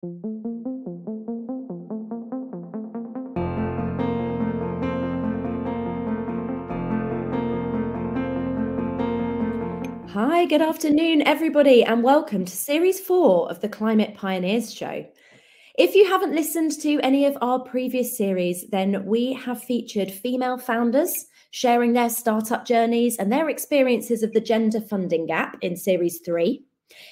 Hi, good afternoon, everybody, and welcome to Series 4 of the Climate Pioneers Show. If you haven't listened to any of our previous series, then we have featured female founders sharing their startup journeys and their experiences of the gender funding gap in Series 3.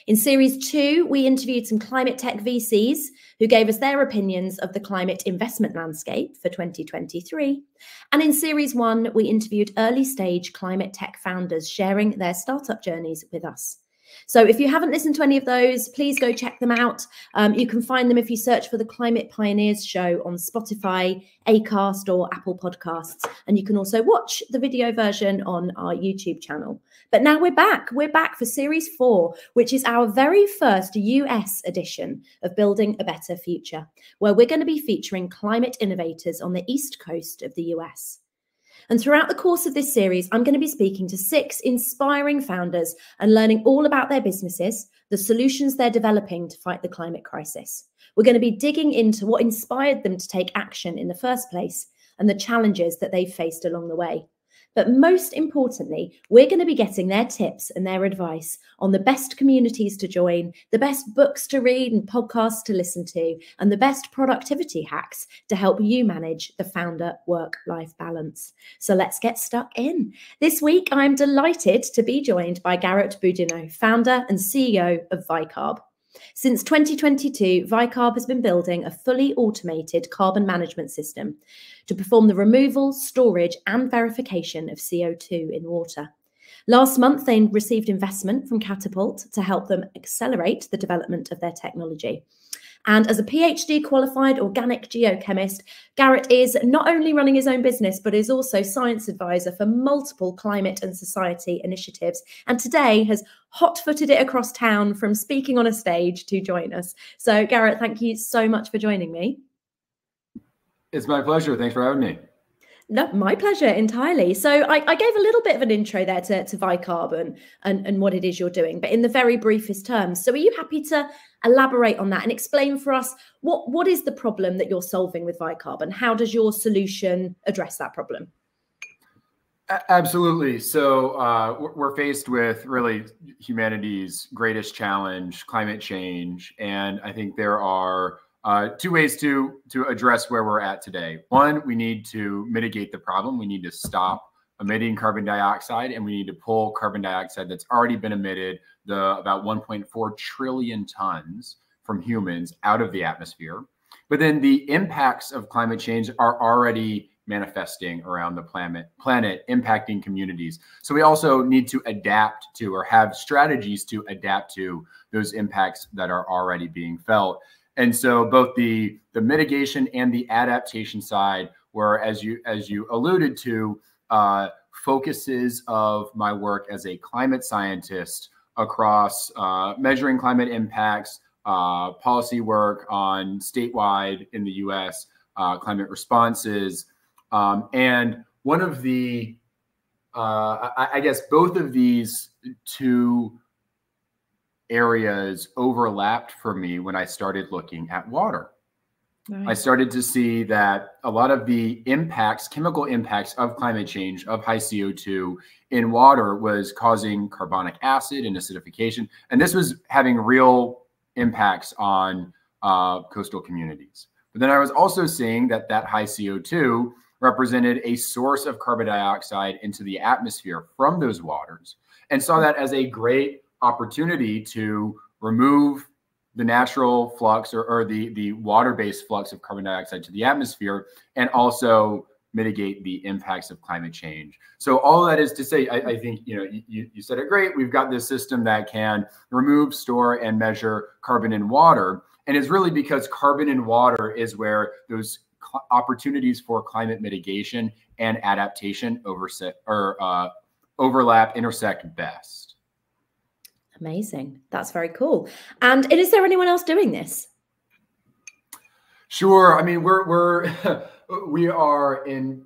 In Series 2, we interviewed some ClimateTech VCs who gave us their opinions of the climate investment landscape for 2023. And in Series 1, we interviewed early-stage ClimateTech founders sharing their startup journeys with us. So if you haven't listened to any of those, please go check them out. You can find them if you search for the Climate Pioneers Show on Spotify, Acast, or Apple Podcasts. And you can also watch the video version on our YouTube channel. But now we're back. We're back for Series 4, which is our very first US edition of Building a Better Future, where we're going to be featuring climate innovators on the East Coast of the US. And throughout the course of this series, I'm going to be speaking to 6 inspiring founders and learning all about their businesses, the solutions they're developing to fight the climate crisis. We're going to be digging into what inspired them to take action in the first place and the challenges that they've faced along the way. But most importantly, we're going to be getting their tips and their advice on the best communities to join, the best books to read and podcasts to listen to, and the best productivity hacks to help you manage the founder work-life balance. So let's get stuck in. This week, I'm delighted to be joined by Garrett Boudinot, founder and CEO of Vycarb. Since 2022, Vicarb has been building a fully automated carbon management system to perform the removal, storage, and verification of CO2 in water. Last month, they received investment from Catapult to help them accelerate the development of their technology. And as a PhD qualified organic geochemist, Garrett is not only running his own business, but is also science advisor for multiple climate and society initiatives. And today has hot-footed it across town from speaking on a stage to join us. So Garrett, thank you so much for joining me. It's my pleasure. Thanks for having me. No, my pleasure entirely. So I gave a little bit of an intro there to Vicarb and what it is you're doing, but in the very briefest terms. So are you happy to elaborate on that and explain for us what is the problem that you're solving with Vicarb and how does your solution address that problem? Absolutely. So we're faced with really humanity's greatest challenge, climate change. And I think there are 2 ways to address where we're at today. One, we need to mitigate the problem. We need to stop emitting carbon dioxide, and we need to pull carbon dioxide that's already been emitted, about 1.4 trillion tons from humans, out of the atmosphere. But then the impacts of climate change are already manifesting around the planet, impacting communities. So we also need to adapt to, or have strategies to adapt to, those impacts that are already being felt. And so both the mitigation and the adaptation side were, as you alluded to, focuses of my work as a climate scientist across measuring climate impacts, policy work on statewide in the US, climate responses. And one of the, I guess both of these 2 areas overlapped for me when I started looking at water. Right. I started to see that a lot of the impacts, chemical impacts of climate change, of high CO2 in water, was causing carbonic acid and acidification. And this was having real impacts on coastal communities. But then I was also seeing that high CO2 represented a source of carbon dioxide into the atmosphere from those waters, and saw that as a great opportunity to remove the natural flux or the water-based flux of carbon dioxide to the atmosphere, and also mitigate the impacts of climate change. So all of that is to say, I think, you said it great. We've got this system that can remove, store, and measure carbon in water. And it's really because carbon in water is where those opportunities for climate mitigation and adaptation overlap, intersect best. Amazing. That's very cool. And is there anyone else doing this? Sure. I mean, we are in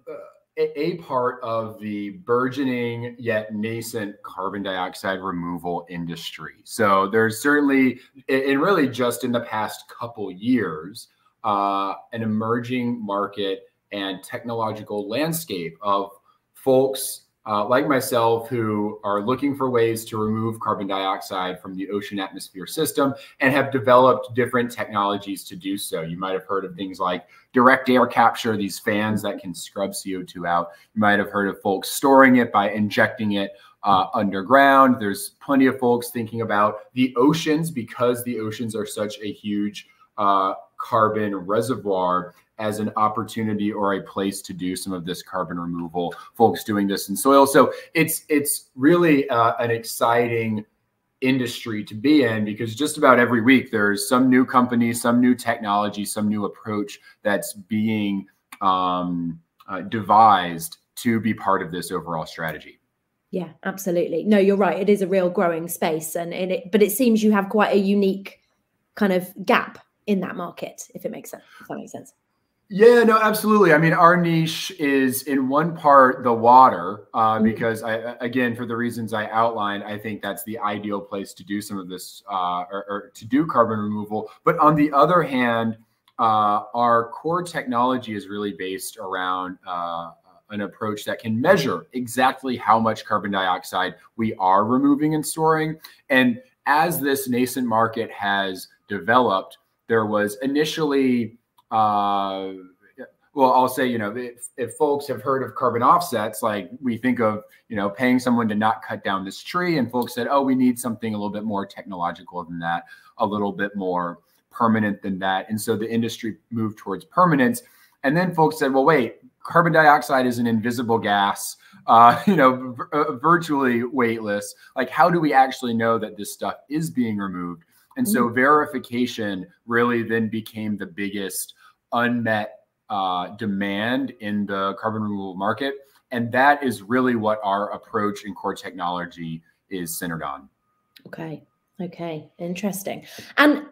a part of the burgeoning yet nascent carbon dioxide removal industry. So there's certainly, and really just in the past couple years, an emerging market and technological landscape of folks like myself who are looking for ways to remove carbon dioxide from the ocean atmosphere system and have developed different technologies to do so. You might have heard of things like direct air capture, these fans that can scrub CO2 out. You might have heard of folks storing it by injecting it underground. There's plenty of folks thinking about the oceans, because the oceans are such a huge carbon reservoir, as an opportunity or a place to do some of this carbon removal. Folks doing this in soil. So it's really an exciting industry to be in, because just about every week there's some new company, some new technology, some new approach that's being devised to be part of this overall strategy. Yeah, absolutely. No, you're right. It is a real growing space, but it seems you have quite a unique kind of gap in that market, if it makes sense, if that makes sense. Yeah, no, absolutely. I mean, our niche is in one part the water, because again, for the reasons I outlined, I think that's the ideal place to do some of this or to do carbon removal. But on the other hand, our core technology is really based around an approach that can measure exactly how much carbon dioxide we are removing and storing. And as this nascent market has developed, there was initially well, I'll say, if folks have heard of carbon offsets, like we think of, paying someone to not cut down this tree, and folks said, oh, we need something a little bit more technological than that, a little bit more permanent than that. And so the industry moved towards permanence. And then folks said, well, wait, carbon dioxide is an invisible gas, virtually weightless. Like, how do we actually know that this stuff is being removed? And so verification really then became the biggest unmet demand in the carbon removal market. And that is really what our approach in core technology is centered on. Okay. Interesting. And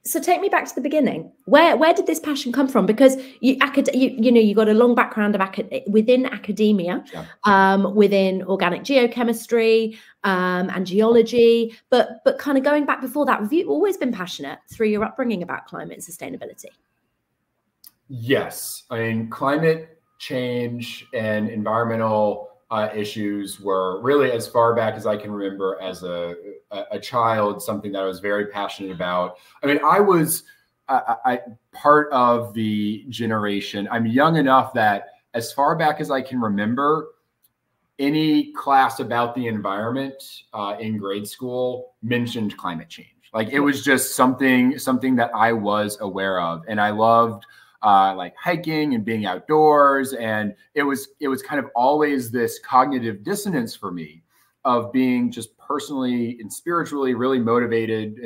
so take me back to the beginning. Where did this passion come from? Because you got a long background of within academia, within organic geochemistry and geology, but kind of going back before that, have you always been passionate through your upbringing about climate and sustainability? Yes, I mean, climate change and environmental issues were really, as far back as I can remember as a child, something that I was very passionate about. I mean, I was part of the generation. I'm young enough that as far back as I can remember, any class about the environment in grade school mentioned climate change. Like, it was just something that I was aware of, and I loved like hiking and being outdoors. And it was kind of always this cognitive dissonance for me of being just personally and spiritually really motivated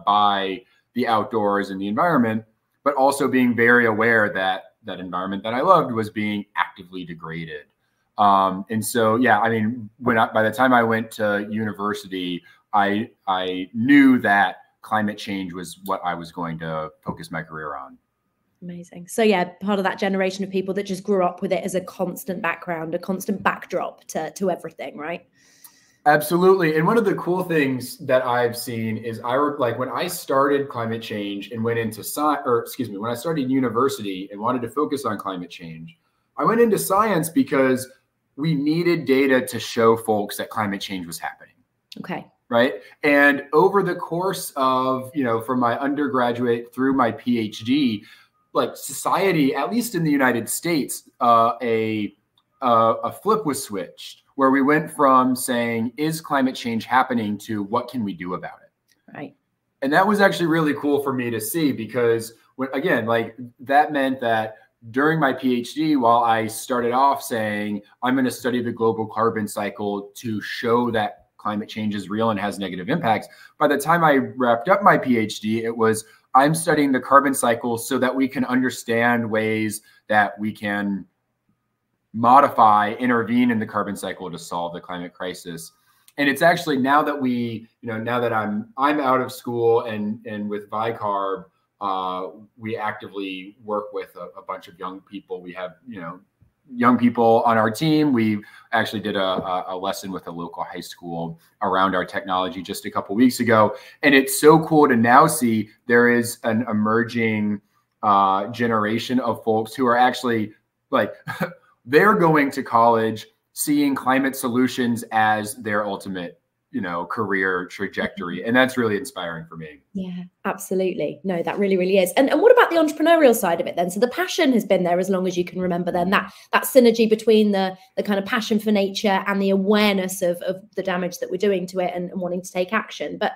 by the outdoors and the environment, but also being very aware that that environment that I loved was being actively degraded. And so, yeah, I mean, by the time I went to university, I knew that climate change was what I was going to focus my career on. Amazing. So yeah, part of that generation of people that just grew up with it as a constant background, a constant backdrop to everything, right? Absolutely. And one of the cool things that I've seen is when I started climate change and went into when I started university and wanted to focus on climate change, I went into science because we needed data to show folks that climate change was happening. Okay. Right. And over the course of, from my undergraduate through my PhD, like society, at least in the United States, a flip was switched where we went from saying, is climate change happening, to what can we do about it? Right. And that was actually really cool for me to see, because that meant that during my PhD, while I started off saying, I'm going to study the global carbon cycle to show that climate change is real and has negative impacts, by the time I wrapped up my PhD, it was, I'm studying the carbon cycle so that we can understand ways that we can intervene in the carbon cycle to solve the climate crisis. And it's actually now that now that I'm out of school and with Vicarb, we actively work with a bunch of young people. We have, young people on our team. We actually did a lesson with a local high school around our technology just a couple weeks ago. And it's so cool to now see there is an emerging generation of folks who are actually like, they're going to college seeing climate solutions as their ultimate, career trajectory. And that's really inspiring for me. Yeah, absolutely. No, that really, really is. And what about the entrepreneurial side of it then? So the passion has been there as long as you can remember then, that synergy between the kind of passion for nature and the awareness of the damage that we're doing to it and wanting to take action. But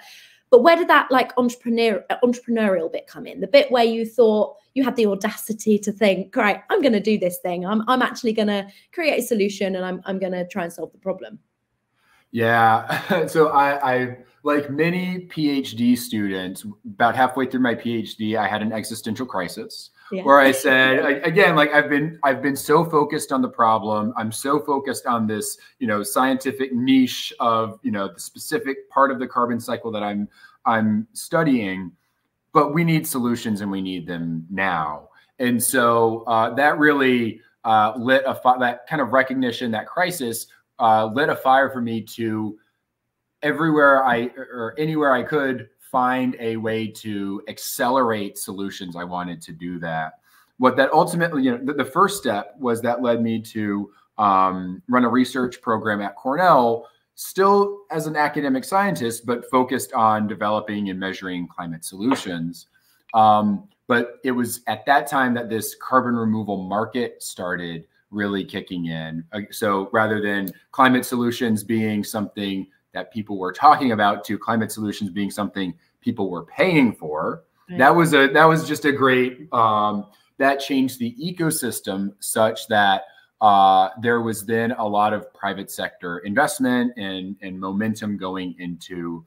where did that like entrepreneurial bit come in? The bit where you thought you had the audacity to think, right, I'm going to do this thing. I'm actually going to create a solution and I'm going to try and solve the problem. Yeah. So I like many PhD students, about halfway through my PhD, I had an existential crisis where I said, again, like I've been so focused on the problem. I'm so focused on this, scientific niche of, the specific part of the carbon cycle that I'm studying, but we need solutions and we need them now. And so that really lit that kind of recognition, that crisis lit a fire for me to anywhere I could find a way to accelerate solutions. I wanted to do that. What that ultimately, the first step was that led me to run a research program at Cornell, still as an academic scientist, but focused on developing and measuring climate solutions. But it was at that time that this carbon removal market started really kicking in. So rather than climate solutions being something that people were talking about to climate solutions being something people were paying for, that was just a great, that changed the ecosystem such that there was then a lot of private sector investment and momentum going into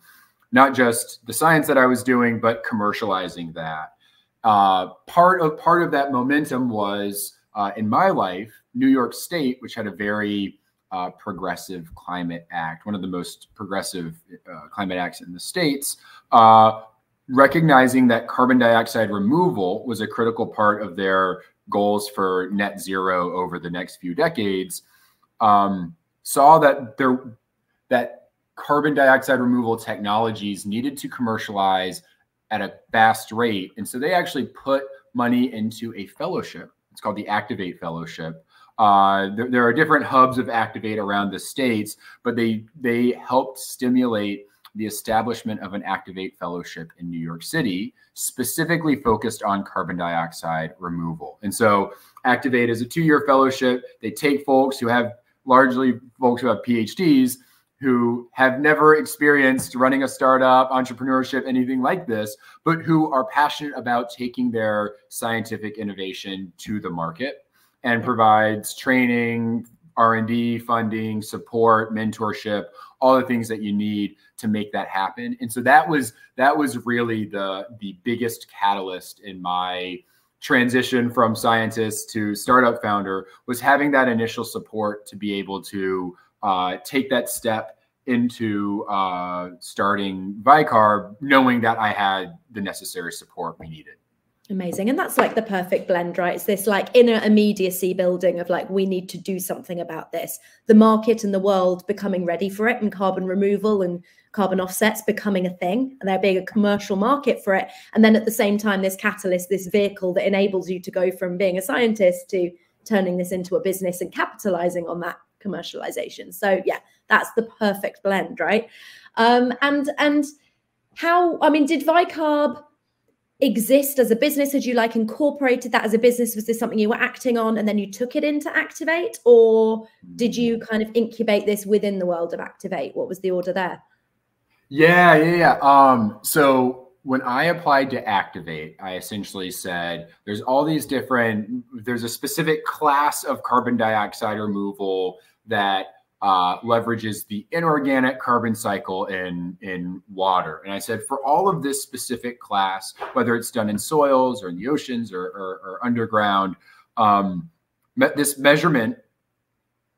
not just the science that I was doing, but commercializing that. Part of that momentum was in my life, New York State, which had a very progressive climate act, one of the most progressive climate acts in the States, recognizing that carbon dioxide removal was a critical part of their goals for net zero over the next few decades, saw that carbon dioxide removal technologies needed to commercialize at a fast rate. And so they actually put money into a fellowship. It's called the Activate Fellowship. There are different hubs of Activate around the states, but they helped stimulate the establishment of an Activate Fellowship in New York City, specifically focused on carbon dioxide removal. And so Activate is a 2-year fellowship. They take largely folks who have PhDs who have never experienced running a startup, entrepreneurship, anything like this, but who are passionate about taking their scientific innovation to the market, and provides training, R&D, funding, support, mentorship, all the things that you need to make that happen. And so that was really the biggest catalyst in my transition from scientist to startup founder, was having that initial support to be able to take that step into starting Vicarb, knowing that I had the necessary support we needed. Amazing. And that's like the perfect blend, right? It's this like inner immediacy building of like, we need to do something about this. The market and the world becoming ready for it, and carbon removal and carbon offsets becoming a thing, and there being a commercial market for it. And then at the same time, this catalyst, this vehicle that enables you to go from being a scientist to turning this into a business and capitalizing on that commercialization. So yeah, that's the perfect blend, right? And how, I mean, did Vicarb exist as a business? Had you like incorporated that as a business? Was this something you were acting on and then you took it into Activate, or did you kind of incubate this within the world of Activate? What was the order there? Yeah. So when I applied to Activate, I essentially said, there's a specific class of carbon dioxide removal that leverages the inorganic carbon cycle in water. And I said, for all of this specific class, whether it's done in soils or in the oceans or underground, this measurement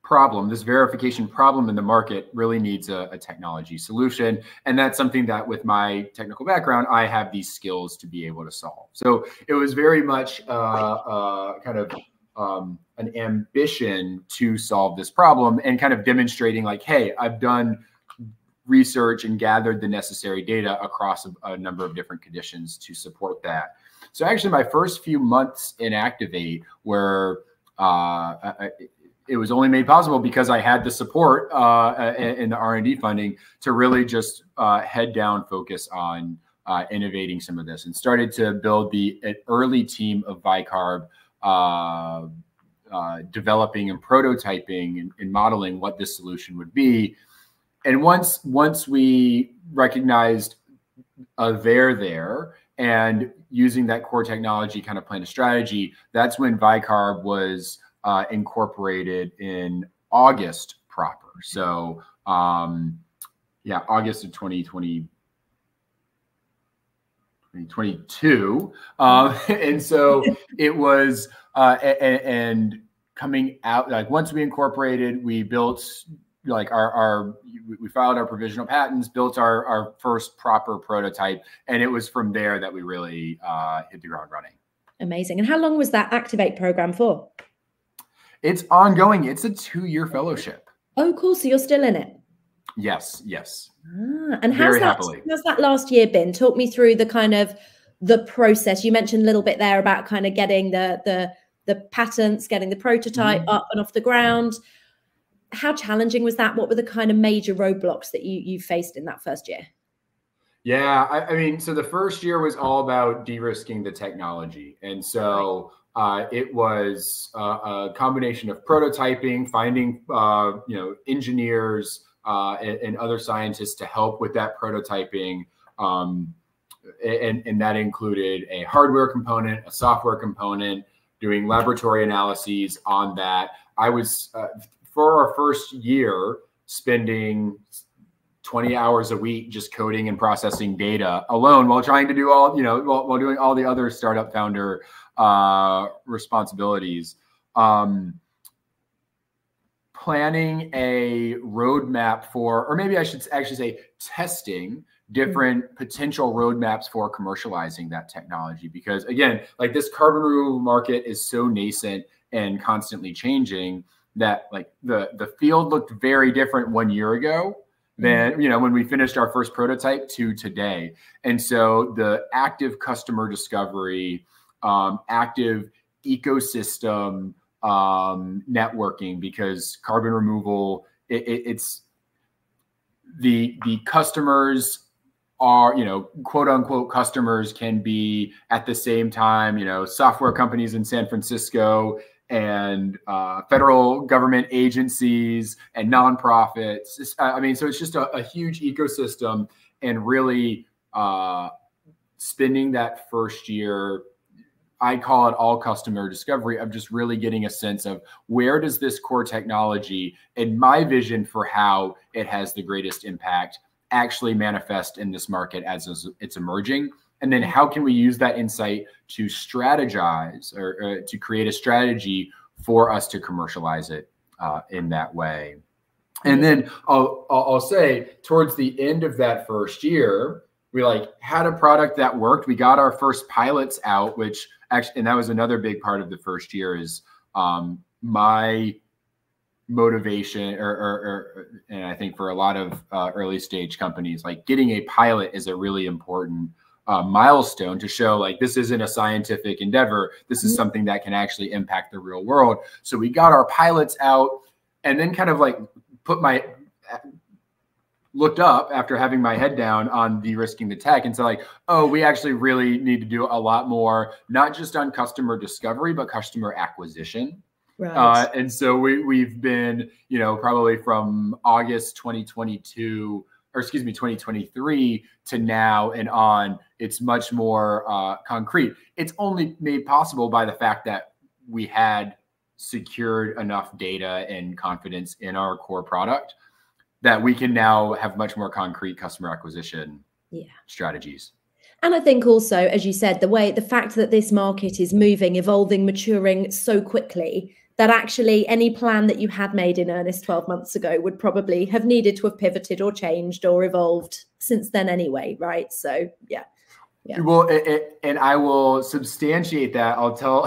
problem, this verification problem in the market really needs a technology solution. And that's something that with my technical background, I have these skills to be able to solve. So it was very much kind of an ambition to solve this problem and kind of demonstrating like, hey, I've done research and gathered the necessary data across a number of different conditions to support that. So actually my first few months in Activate were, it was only made possible because I had the support in the R&D funding to really just head down focus on innovating some of this, and started to build an early team of Vicarb, developing and prototyping and modeling what this solution would be. And once we recognized there and using that core technology kind of plan a strategy, that's when Vicarb was incorporated in August proper. So yeah, August of 2022. And so it was, and coming out, like once we incorporated, we built like we filed our provisional patents, built our first proper prototype. And it was from there that we really hit the ground running. Amazing. And how long was that Activate program for? It's ongoing. It's a 2-year fellowship. Oh, cool. So you're still in it? Yes. Yes. And how's that last year been? Talk me through the kind of the process. You mentioned a little bit there about kind of getting the patents, getting the prototype up and off the ground. How challenging was that? What were the kind of major roadblocks that you faced in that first year? Yeah, I mean, so the first year was all about de-risking the technology. And so it was a combination of prototyping, finding, engineers and other scientists to help with that prototyping. And that included a hardware component, a software component, doing laboratory analyses on that. I was, for our first year, spending 20 hours a week just coding and processing data alone while trying to do all, while doing all the other startup founder responsibilities. Planning a roadmap for, or maybe I should actually say testing different potential roadmaps for commercializing that technology. Because again, like this carbon removal market is so nascent and constantly changing that like the field looked very different 1 year ago than, when we finished our first prototype to today. And so the active customer discovery, active ecosystem networking, because carbon removal, it's the customers are, quote unquote customers can be at the same time, software companies in San Francisco and federal government agencies and nonprofits. I mean, so it's just a huge ecosystem, and really spending that first year, I call it all customer discovery, of just really getting a sense of where does this core technology and my vision for how it has the greatest impact actually manifest in this market as it's emerging. And then how can we use that insight to strategize or to create a strategy for us to commercialize it in that way. And then I'll say towards the end of that first year, we had a product that worked. We got our first pilots out, which actually, and that was another big part of the first year, is my motivation, and I think for a lot of early stage companies, getting a pilot is a really important milestone to show this isn't a scientific endeavor. This is something that can actually impact the real world. So we got our pilots out, and then kind of looked up after having my head down on de-risking the tech, and so oh, we actually really need to do a lot more, not just on customer discovery, but customer acquisition. Right. And so we've been, probably from August 2022, or excuse me, 2023 to now and on, it's much more concrete. It's only made possible by the fact that we had secured enough data and confidence in our core product that we can now have much more concrete customer acquisition strategies. And I think also, as you said, the fact that this market is moving, evolving, maturing so quickly, that actually any plan that you had made in earnest 12 months ago would probably have needed to have pivoted or changed or evolved since then anyway, right? So, yeah. Yeah. Well, and I will substantiate that. I'll tell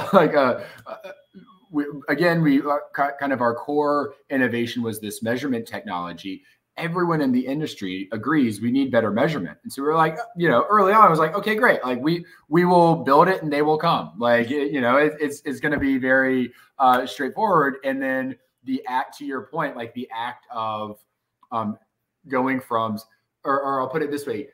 kind of our core innovation was this measurement technology. Everyone in the industry agrees we need better measurement. And so we're like, early on, I was like, okay, great. Like we will build it and they will come. Like, it's going to be very straightforward. And then the act, to your point, like the act of going from, or I'll put it this way,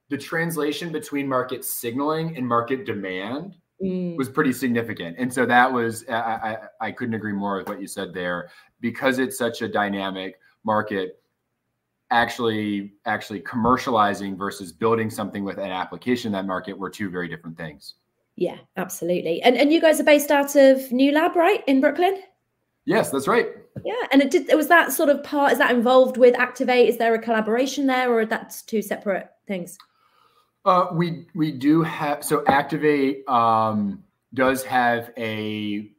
the translation between market signaling and market demand was pretty significant. And so that was, I couldn't agree more with what you said there, because it's such a dynamic market. Actually commercializing versus building something with an application in that market were two very different things. Yeah, absolutely. And you guys are based out of New Lab, right, in Brooklyn? Yes, that's right. Yeah, and it was that sort of part, is that involved with Activate? Is there a collaboration there, or that's two separate things? We do have, so Activate does have a,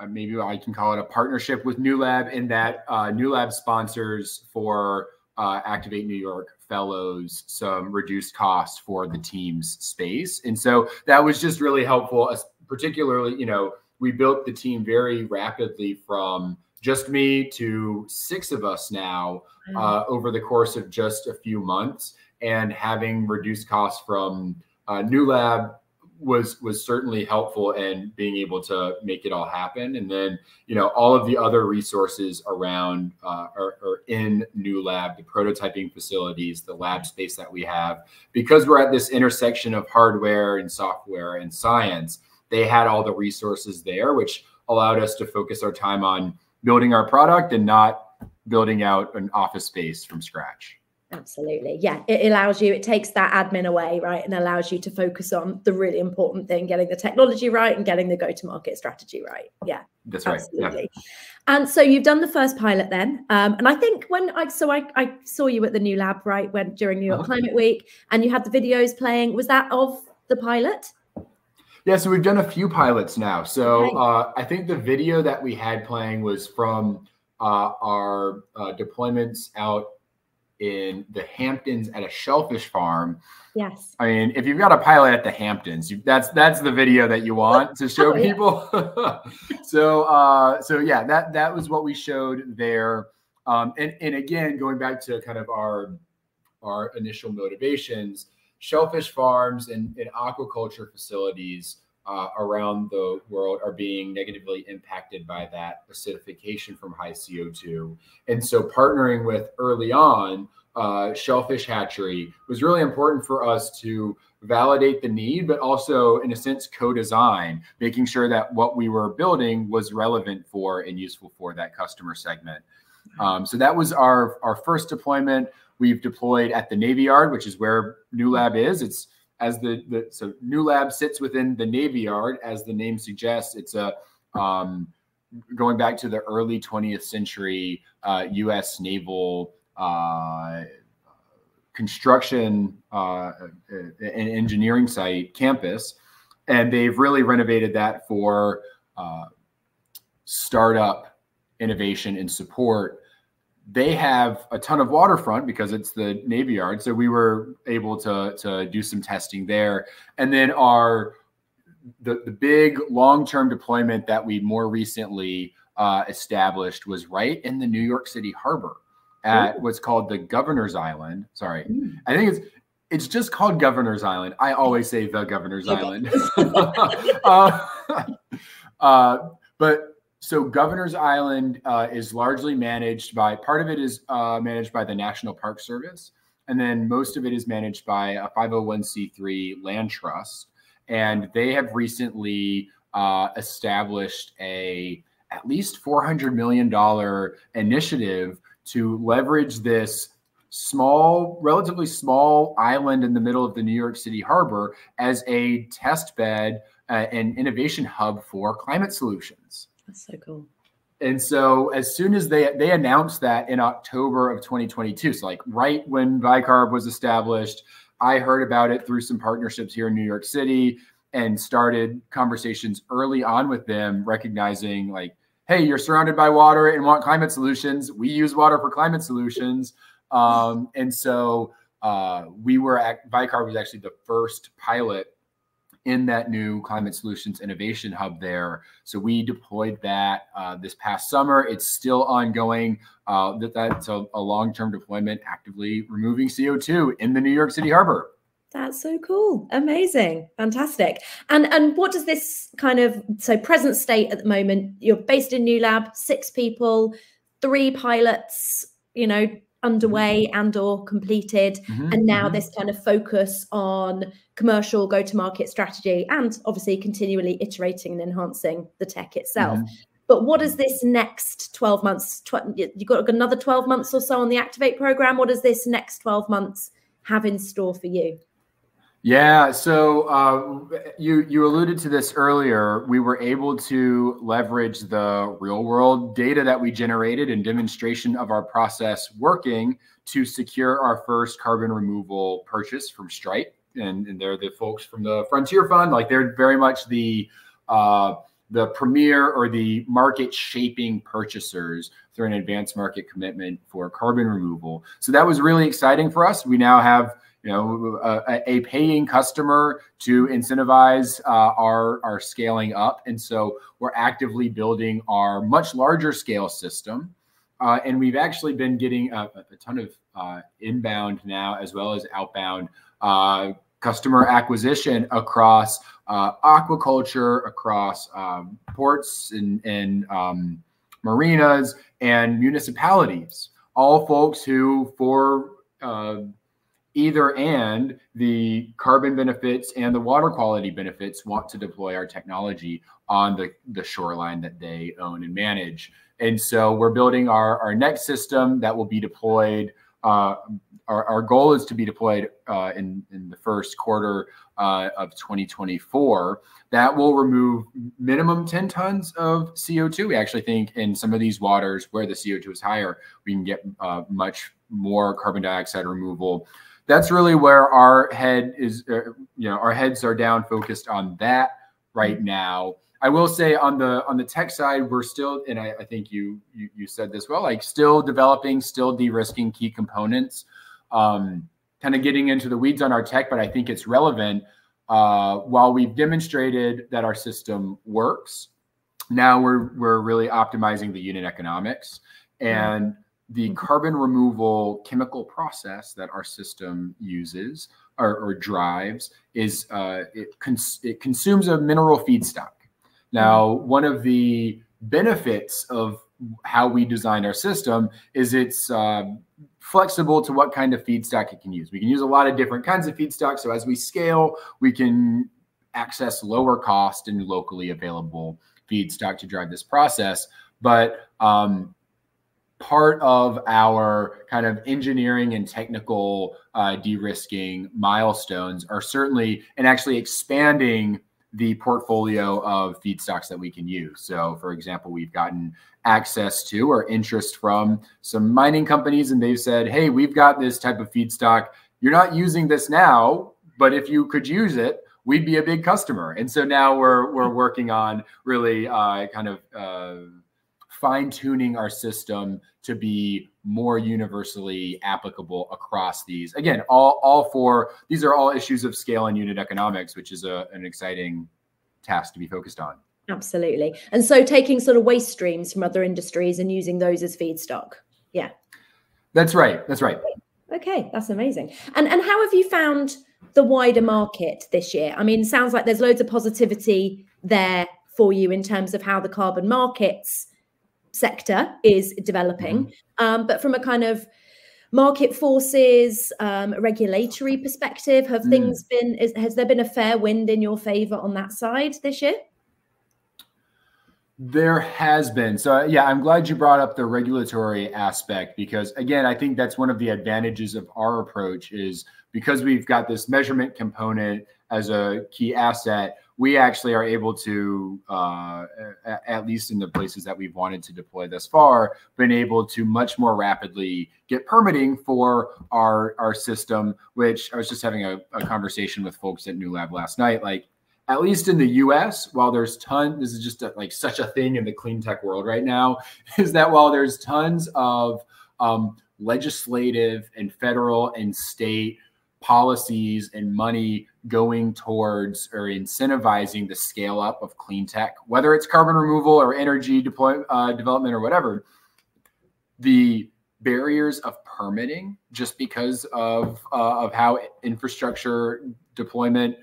maybe I can call it a partnership with New Lab, in that New Lab sponsors for Activate New York fellows some reduced costs for the team's space. And so that was just really helpful, particularly, we built the team very rapidly from just me to 6 of us now over the course of just a few months. And having reduced costs from New Lab was certainly helpful in being able to make it all happen. And then, all of the other resources around are in New Lab, the prototyping facilities, the lab space that we have, because we're at this intersection of hardware and software and science. They had all the resources there, which allowed us to focus our time on building our product and not building out an office space from scratch. Absolutely. Yeah. It allows you, it takes that admin away, right? And allows you to focus on the really important thing, getting the technology right and getting the go-to-market strategy right. Yeah. That's right. Absolutely. Yeah. And so you've done the first pilot then. And I think when I saw you at the New Lab, right, during New York Climate Week, and you had the videos playing, was that of the pilot? Yeah, so we've done a few pilots now. So I think the video that we had playing was from our deployments out in the Hamptons at a shellfish farm. Yes. I mean, if you've got a pilot at the Hamptons, that's the video that you want to show people. So yeah, that was what we showed there. And again, going back to kind of our initial motivations, shellfish farms and aquaculture facilities around the world are being negatively impacted by that acidification from high CO2. And so partnering with early on shellfish hatchery was really important for us to validate the need, but also in a sense co-design, making sure that what we were building was relevant for and useful for that customer segment. So that was our first deployment. We've deployed at the Navy Yard, which is where New Lab is. It's so New Lab sits within the Navy Yard, as the name suggests. It's a going back to the early 20th century U.S. naval construction and engineering site campus, and they've really renovated that for startup innovation and support. They have a ton of waterfront because it's the Navy Yard. So we were able to do some testing there. And then the big long-term deployment that we more recently established was right in the New York City harbor at what's called the Governor's Island. Sorry, I think it's just called Governor's Island. I always say the Governor's Island. But so Governor's Island is largely managed by, part of it is managed by the National Park Service. And then most of it is managed by a 501c3 land trust. And they have recently established at least $400 million initiative to leverage this relatively small island in the middle of the New York City harbor as a test bed and innovation hub for climate solutions. That's so cool. And so as soon as they announced that in October of 2022, so like right when Vicarb was established, I heard about it through some partnerships here in New York City and started conversations early on with them, recognizing like, hey, you're surrounded by water and want climate solutions. We use water for climate solutions. And so Vicarb was actually the first pilot in that new Climate Solutions Innovation Hub there. So we deployed that this past summer. It's still ongoing. That's a long-term deployment, actively removing CO2 in the New York City harbor. That's so cool. Amazing. Fantastic. And what does this kind of, so present state at the moment, you're based in New Lab, 6 people, 3 pilots, you know, underway and or completed, and now this kind of focus on commercial go-to-market strategy and obviously continually iterating and enhancing the tech itself. But what does this next 12 months, you've got another 12 months or so on the Activate program. What does this next 12 months have in store for you? Yeah, so you alluded to this earlier. We were able to leverage the real world data that we generated in demonstration of our process working to secure our first carbon removal purchase from Stripe. And they're the folks from the Frontier Fund. Like, they're very much the premier or the market shaping purchasers through an advanced market commitment for carbon removal. So that was really exciting for us. We now have, you know, a paying customer to incentivize our scaling up. And so we're actively building our much larger scale system. And we've actually been getting a ton of inbound now, as well as outbound customer acquisition across aquaculture, across ports and marinas and municipalities, all folks who, for either and the carbon benefits and the water quality benefits, want to deploy our technology on the shoreline that they own and manage. And so we're building our next system that will be deployed. Our goal is to be deployed in the first quarter of 2024. That will remove minimum 10 tons of CO2. We actually think in some of these waters where the CO2 is higher, we can get much more carbon dioxide removal. That's really where our head is, our heads are down focused on that right now. I will say on the tech side, we're still, and I think you said this well, like still developing, still de-risking key components, kind of getting into the weeds on our tech, but I think it's relevant. While we've demonstrated that our system works, now we're really optimizing the unit economics, and the carbon removal chemical process that our system uses or drives is it consumes a mineral feedstock. Now, one of the benefits of how we designed our system is it's flexible to what kind of feedstock it can use. We can use a lot of different kinds of feedstock. So as we scale, we can access lower cost and locally available feedstock to drive this process. But part of our kind of engineering and technical de-risking milestones are certainly, and actually expanding the portfolio of feedstocks that we can use. So for example, we've gotten access to or interest from some mining companies, and they've said, hey, we've got this type of feedstock. You're not using this now, but if you could use it, we'd be a big customer. And so now we're working on really kind of fine-tuning our system to be more universally applicable across these. Again, these are all issues of scale and unit economics, which is an exciting task to be focused on. Absolutely. And so taking sort of waste streams from other industries and using those as feedstock. Yeah. That's right. That's right. Okay, that's amazing. And how have you found the wider market this year? I mean, it sounds like there's loads of positivity there for you in terms of how the carbon markets sector is developing, but from a kind of market forces, regulatory perspective, has there been a fair wind in your favor on that side this year? There has been. So yeah, I'm glad you brought up the regulatory aspect, because again, I think that's one of the advantages of our approach is because we've got this measurement component as a key asset, we actually are able to, at least in the places that we've wanted to deploy thus far, been able to much more rapidly get permitting for our system, which I was just having a conversation with folks at New Lab last night. Like, at least in the US, while there's this is just like such a thing in the clean tech world right now, is that while there's tons of legislative and federal and state policies and money going towards or incentivizing the scale up of clean tech, whether it's carbon removal or energy development or whatever. The barriers of permitting, just because of how infrastructure deployment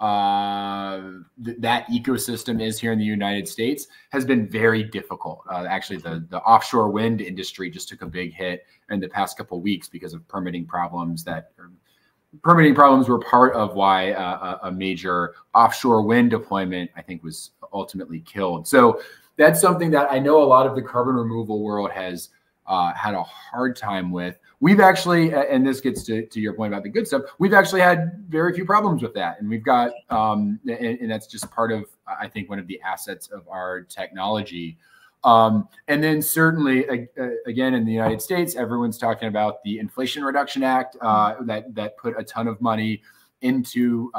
that ecosystem is here in the United States, has been very difficult. Actually, the offshore wind industry just took a big hit in the past couple of weeks because of permitting problems. Permitting problems were part of why a major offshore wind deployment, I think, was ultimately killed. So that's something that I know a lot of the carbon removal world has had a hard time with. We've actually, and this gets to your point about the good stuff, we've actually had very few problems with that. And we've got, and that's just part of, I think, one of the assets of our technology. And then certainly, again, in the United States, everyone's talking about the Inflation Reduction Act that put a ton of money into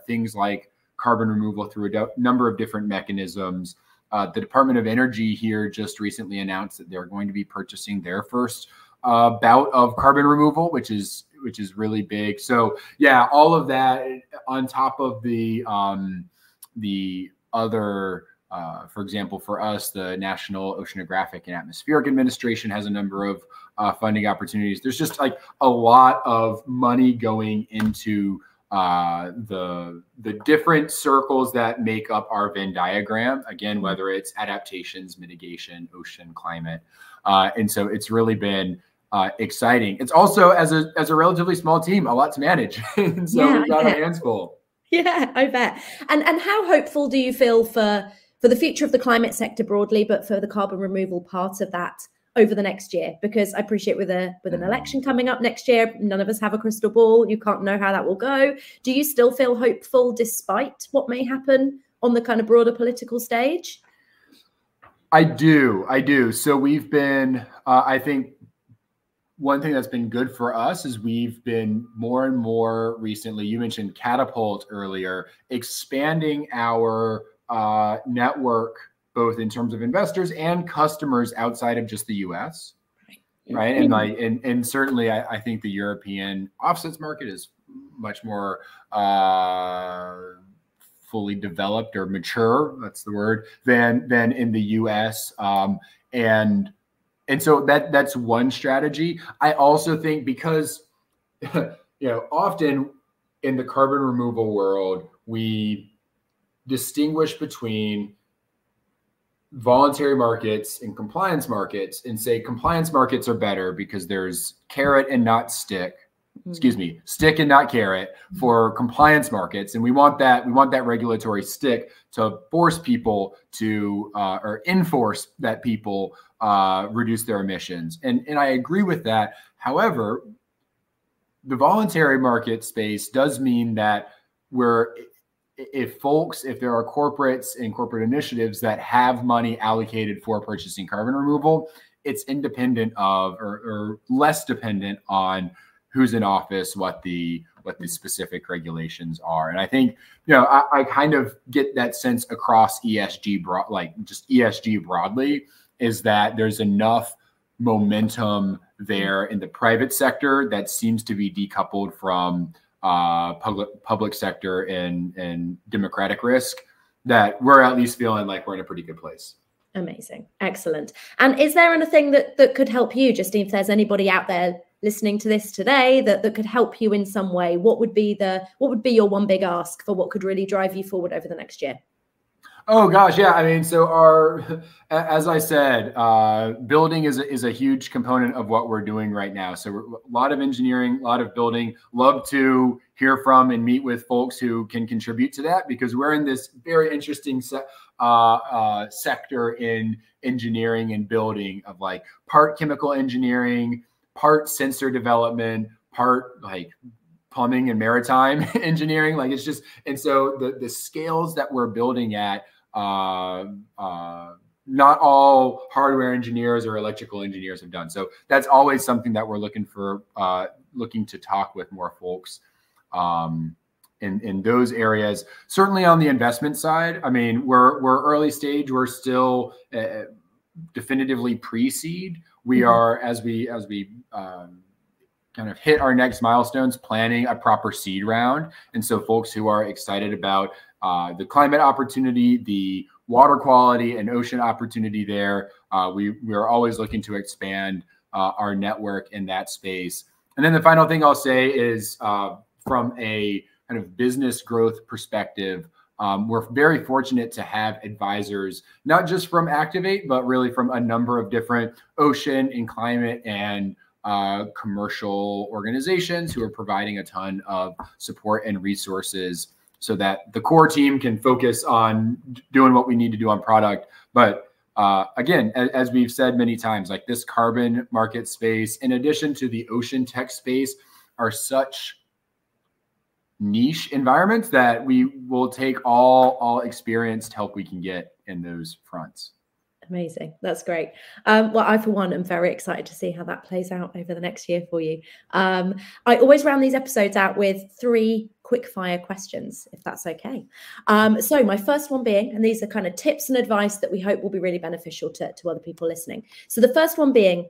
things like carbon removal through a number of different mechanisms. The Department of Energy here just recently announced that they're going to be purchasing their first bout of carbon removal, which is really big. So yeah, all of that on top of the other, for example, for us, the National Oceanographic and Atmospheric Administration has a number of funding opportunities. There's just like a lot of money going into the different circles that make up our Venn diagram, again, whether it's adaptations, mitigation, ocean, climate. And so it's really been exciting. It's also, as a relatively small team, a lot to manage. And so we've got our hands full. Yeah, I bet. And how hopeful do you feel for the future of the climate sector broadly, but for the carbon removal part of that over the next year? Because I appreciate with an election coming up next year, none of us have a crystal ball. You can't know how that will go. Do you still feel hopeful despite what may happen on the kind of broader political stage? I do. So we've been, I think, one thing that's been good for us is we've been more and more recently, you mentioned Catapult earlier, expanding our network, both in terms of investors and customers outside of just the US. Right. And certainly I think the European offsets market is much more fully developed or mature, that's the word, than in the US. And so that's one strategy. I also think because, often in the carbon removal world, we distinguish between voluntary markets and compliance markets and say compliance markets are better because there's carrot and not stick. Excuse me, stick and not carrot for compliance markets. And we want that regulatory stick to force people to, or enforce that people reduce their emissions. And I agree with that. However, the voluntary market space does mean that if there are corporates and corporate initiatives that have money allocated for purchasing carbon removal, it's independent of or less dependent on who's in office, what the specific regulations are. And I think, I kind of get that sense across ESG, just ESG broadly, is that there's enough momentum there in the private sector that seems to be decoupled from public sector and democratic risk, that we're at least feeling like we're in a pretty good place. Amazing. Excellent. And is there anything that could help you, Justine, if there's anybody out there listening to this today that could help you in some way? What would be your one big ask for what could really drive you forward over the next year? Oh gosh, yeah. I mean, so as I said, building is a huge component of what we're doing right now. So a lot of engineering, a lot of building. Love to hear from and meet with folks who can contribute to that, because we're in this very interesting sector in engineering and building of like part chemical engineering, part sensor development, part like plumbing and maritime engineering. Like it's just, and so the scales that we're building at, not all hardware engineers or electrical engineers have done. So that's always something that we're looking to talk with more folks in those areas. Certainly on the investment side, I mean, we're early stage. We're still definitively pre-seed. We are, as we kind of hit our next milestones, planning a proper seed round. And so folks who are excited about the climate opportunity, the water quality and ocean opportunity there, we are always looking to expand our network in that space. And then the final thing I'll say is from a kind of business growth perspective, we're very fortunate to have advisors, not just from Activate, but really from a number of different ocean and climate and commercial organizations who are providing a ton of support and resources so that the core team can focus on doing what we need to do on product. But again, as we've said many times, like this carbon market space, in addition to the ocean tech space, are such niche environments that we will take all experienced help we can get in those fronts. Amazing. That's great. Well, I, for one, am very excited to see how that plays out over the next year for you. I always round these episodes out with 3 quick fire questions, if that's okay. So my first one being, and these are kind of tips and advice that we hope will be really beneficial to other people listening. So the first one being,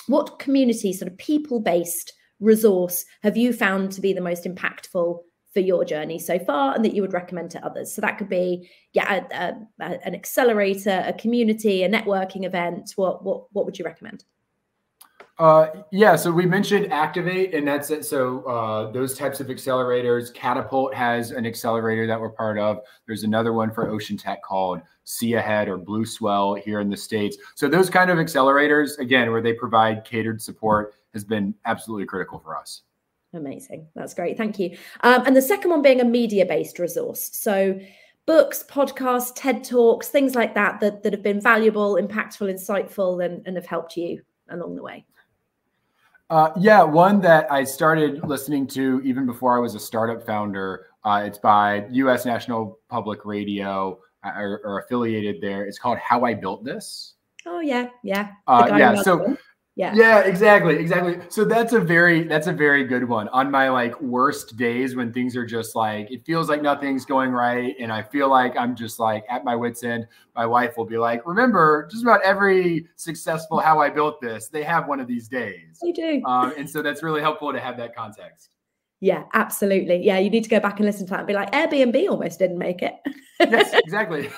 what community, sort of people-based resource have you found to be the most impactful for your journey so far and that you would recommend to others? So that could be, an accelerator, a community, a networking event. What would you recommend? So we mentioned Activate, and that's it. So those types of accelerators, Catapult has an accelerator that we're part of. There's another one for ocean tech called See Ahead or Blue Swell here in the States. So those kind of accelerators, again, where they provide catered support, has been absolutely critical for us. Amazing. That's great. Thank you. And the second one being a media-based resource. So books, podcasts, TED Talks, things like that have been valuable, impactful, insightful, and have helped you along the way. One that I started listening to even before I was a startup founder. It's by U.S. National Public Radio or affiliated there. It's called How I Built This. Oh, yeah. Yeah. Yeah, exactly. So that's a very good one. On my worst days when things are just it feels like nothing's going right, and I feel like I'm just at my wit's end, my wife will be like, remember, just about every successful How I Built This, they have one of these days. They do. And so that's really helpful to have that context. Yeah, absolutely. Yeah, you need to go back and listen to that and be like, Airbnb almost didn't make it. Yes, exactly.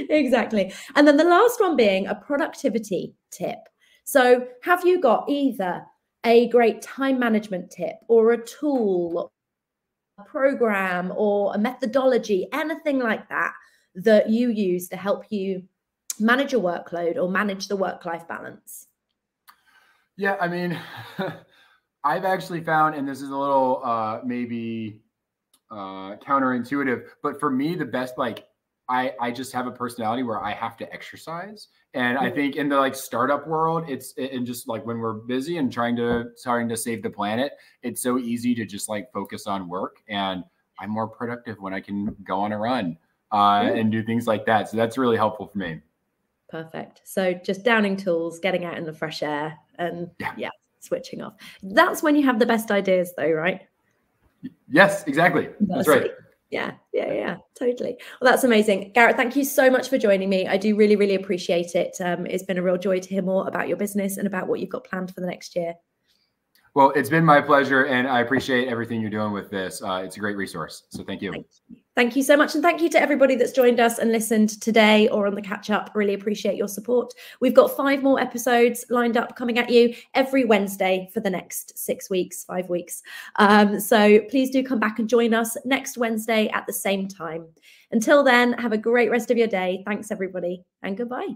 Exactly. And then the last one being a productivity tip. So have you got either a great time management tip or a tool, a program or a methodology, anything like that you use to help you manage your workload or manage the work-life balance? Yeah, I mean, I've actually found, and this is a little maybe counterintuitive, but for me, the best, I just have a personality where I have to exercise. And I think in the startup world, it's just when we're busy and trying to save the planet, it's so easy to just focus on work. And I'm more productive when I can go on a run and do things like that. So that's really helpful for me. Perfect. So just downing tools, getting out in the fresh air and switching off. That's when you have the best ideas though, right? Yes, exactly. That's right. Yeah, totally. Well, that's amazing. Garrett, thank you so much for joining me. I do really, really appreciate it. It's been a real joy to hear more about your business and about what you've got planned for the next year. Well, it's been my pleasure, and I appreciate everything you're doing with this. It's a great resource. So thank you. Thank you so much. And thank you to everybody that's joined us and listened today or on the catch up. Really appreciate your support. We've got 5 more episodes lined up coming at you every Wednesday for the next 5 weeks. So please do come back and join us next Wednesday at the same time. Until then, have a great rest of your day. Thanks, everybody, and goodbye.